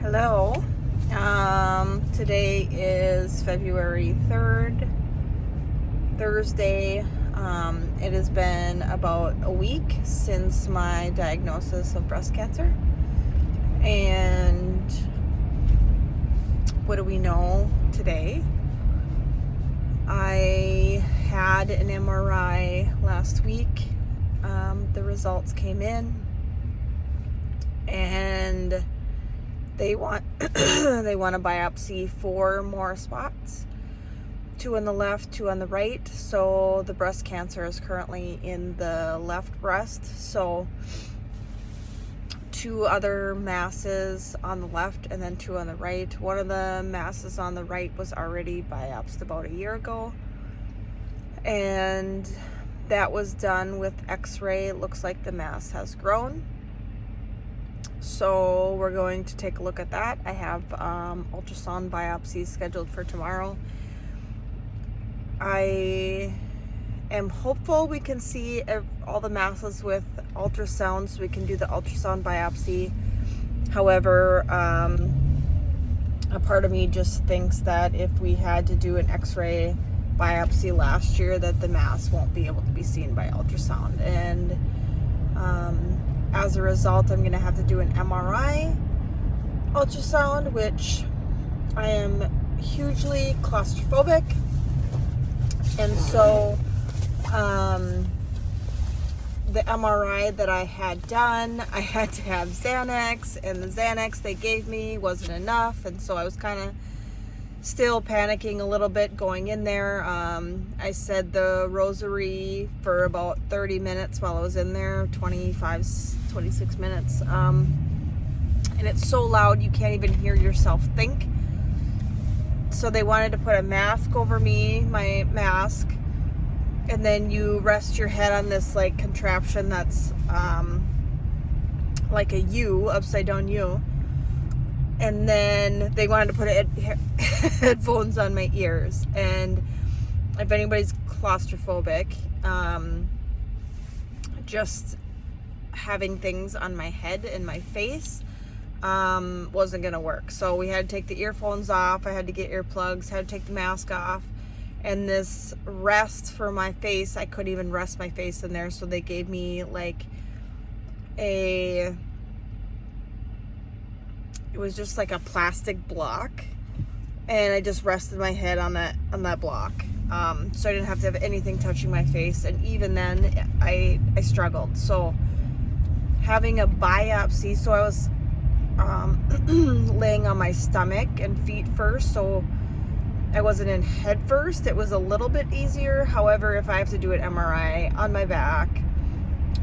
Hello. Today is February 3rd, Thursday. It has been about a week since my diagnosis of breast cancer. And what do we know today? I had an MRI last week. The results came in, and they want they want to biopsy 4 more spots, 2 on the left, 2 on the right. So the breast cancer is currently in the left breast. So 2 other masses on the left and then 2 on the right. One of the masses on the right was already biopsied about a year ago, and that was done with x-ray. It looks like the mass has grown. So we're going to take a look at that. I have ultrasound biopsies scheduled for tomorrow. I am hopeful we can see all the masses with ultrasound, so we can do the ultrasound biopsy. However, a part of me just thinks that if we had to do an x-ray biopsy last year, that the mass won't be able to be seen by ultrasound. And as a result, I'm going to have to do an MRI ultrasound, which I am hugely claustrophobic. And so the MRI that I had done, I had to have Xanax, and the Xanax they gave me wasn't enough. And so I was kind of still panicking a little bit going in there. I said the rosary for about 30 minutes while I was in there, 26 minutes. And it's so loud you can't even hear yourself think. So they wanted to put a mask over me, my mask, and then you rest your head on this like contraption that's like a U, upside down U. And then they wanted to put headphones on my ears. And if anybody's claustrophobic, just having things on my head and my face wasn't going to work. So we had to take the earphones off. I had to get earplugs, had to take the mask off. And this rest for my face, I couldn't even rest my face in there. So they gave me like it was just like a plastic block, and I just rested my head on that block. So I didn't have to have anything touching my face, and even then I struggled. So having a biopsy, so I was laying on my stomach and feet first, so I wasn't in head first. It was a little bit easier. However, if I have to do an MRI on my back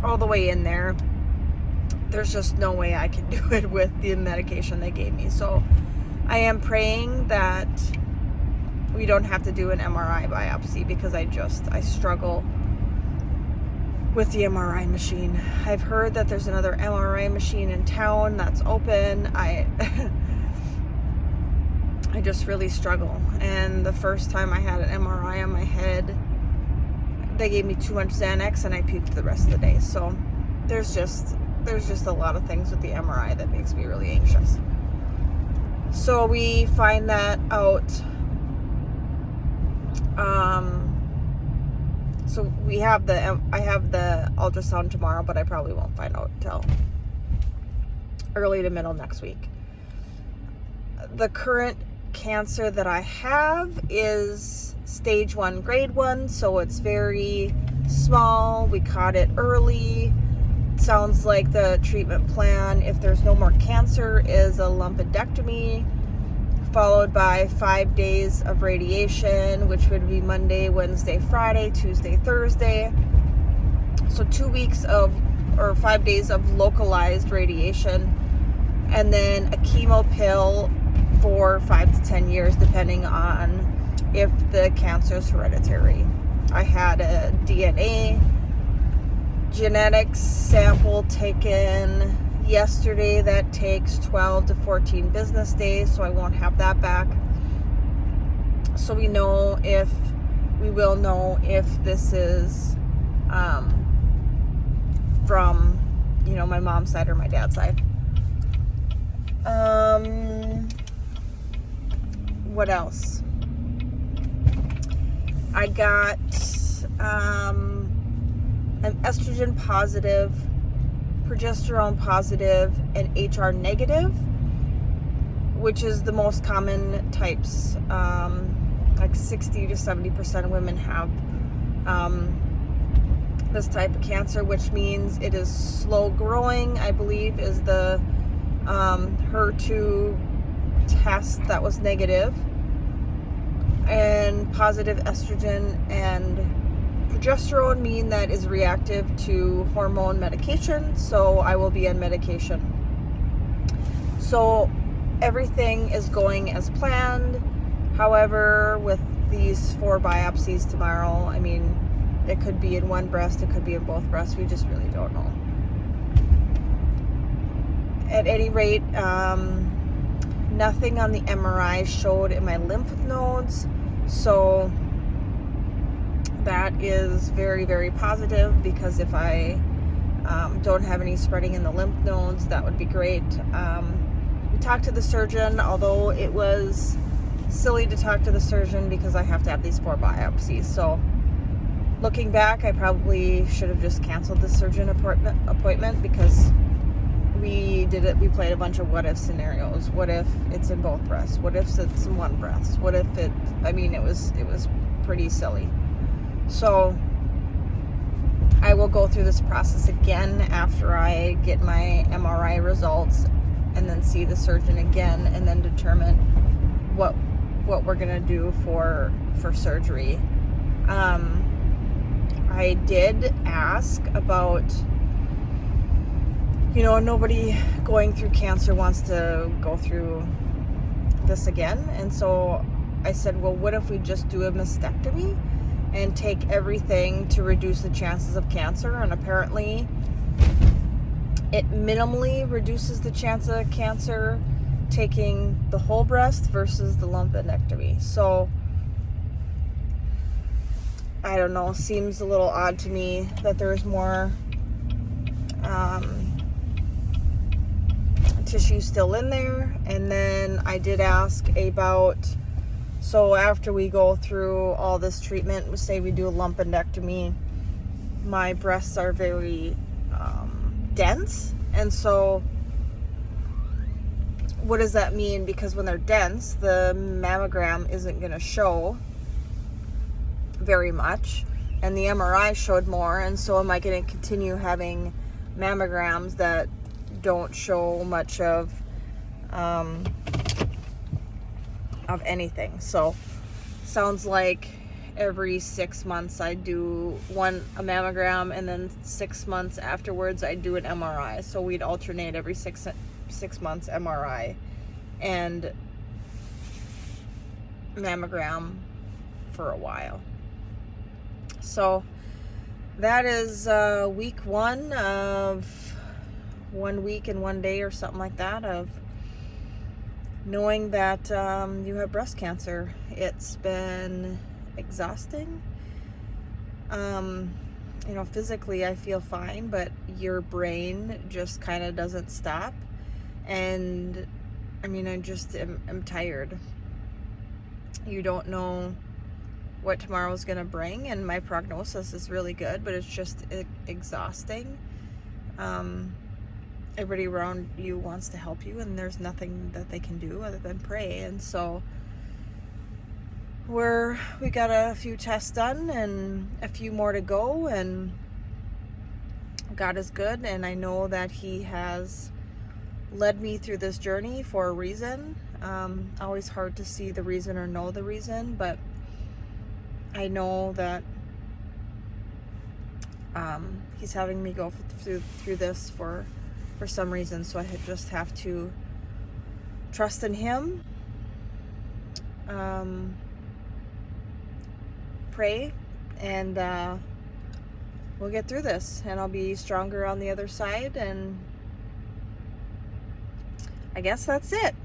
all the way in there, there's just no way I can do it with the medication they gave me. So I am praying that we don't have to do an MRI biopsy, because I struggle with the MRI machine. I've heard that there's another MRI machine in town that's open. I just really struggle. And the first time I had an MRI on my head, they gave me too much Xanax and I puked the rest of the day. So there's just a lot of things with the MRI that makes me really anxious. So we find that out. So I have the ultrasound tomorrow, but I probably won't find out till early to middle next week. The current cancer that I have is stage 1, grade 1, so it's very small. We caught it early. Sounds like the treatment plan, if there's no more cancer, is a lumpectomy, followed by 5 days of radiation, which would be Monday, Wednesday, Friday, Tuesday, Thursday. So 5 days of localized radiation, and then a chemo pill for 5 to 10 years, depending on if the cancer is hereditary. I had a DNA genetics sample taken yesterday that takes 12 to 14 business days, so I won't have that back. So we will know if this is from my mom's side or my dad's side. what else? I got an estrogen positive, progesterone positive, and HR negative, which is the most common types. Like 60 to 70% of women have this type of cancer, which means it is slow growing, I believe, is the HER2 test that was negative, and positive estrogen and progesterone mean that is reactive to hormone medication, so I will be on medication. So everything is going as planned. However, with these 4 biopsies tomorrow, I mean, it could be in one breast, it could be in both breasts, we just really don't know. At any rate, nothing on the MRI showed in my lymph nodes, so that is very, very positive, because if I don't have any spreading in the lymph nodes, that would be great. We talked to the surgeon, although it was silly to talk to the surgeon because I have to have these 4 biopsies. So looking back, I probably should have just canceled the surgeon appointment, because we played a bunch of what if scenarios. What if it's in both breasts? What if it's in one breast? What if it was pretty silly. So I will go through this process again after I get my MRI results, and then see the surgeon again, and then determine what we're gonna do for surgery. I did ask about, nobody going through cancer wants to go through this again, and so I said, well, what if we just do a mastectomy and take everything to reduce the chances of cancer? And apparently it minimally reduces the chance of cancer taking the whole breast versus the lumpectomy. So I don't know, seems a little odd to me that there's more tissue still in there. And then I did ask about, so after we go through all this treatment, we say we do a lumpectomy, my breasts are very dense, and so what does that mean? Because when they're dense, the mammogram isn't going to show very much, and the MRI showed more, and so am I going to continue having mammograms that don't show much of anything? So sounds like every 6 months I do a mammogram, and then 6 months afterwards I do an MRI. So we'd alternate every six months, MRI and mammogram for a while. So that is week 1 of 1 week and 1 day or something like that of knowing that you have breast cancer. It's been exhausting. Physically I feel fine, but your brain just kind of doesn't stop. And I just am tired. You don't know what tomorrow's gonna bring, and my prognosis is really good, but it's just exhausting. Everybody around you wants to help you, and there's nothing that they can do other than pray. And so we got a few tests done and a few more to go, and God is good, and I know that He has led me through this journey for a reason. Always hard to see the reason or know the reason, but I know that He's having me go through this for some reason. So I just have to trust in Him, pray, and we'll get through this, and I'll be stronger on the other side. And I guess that's it.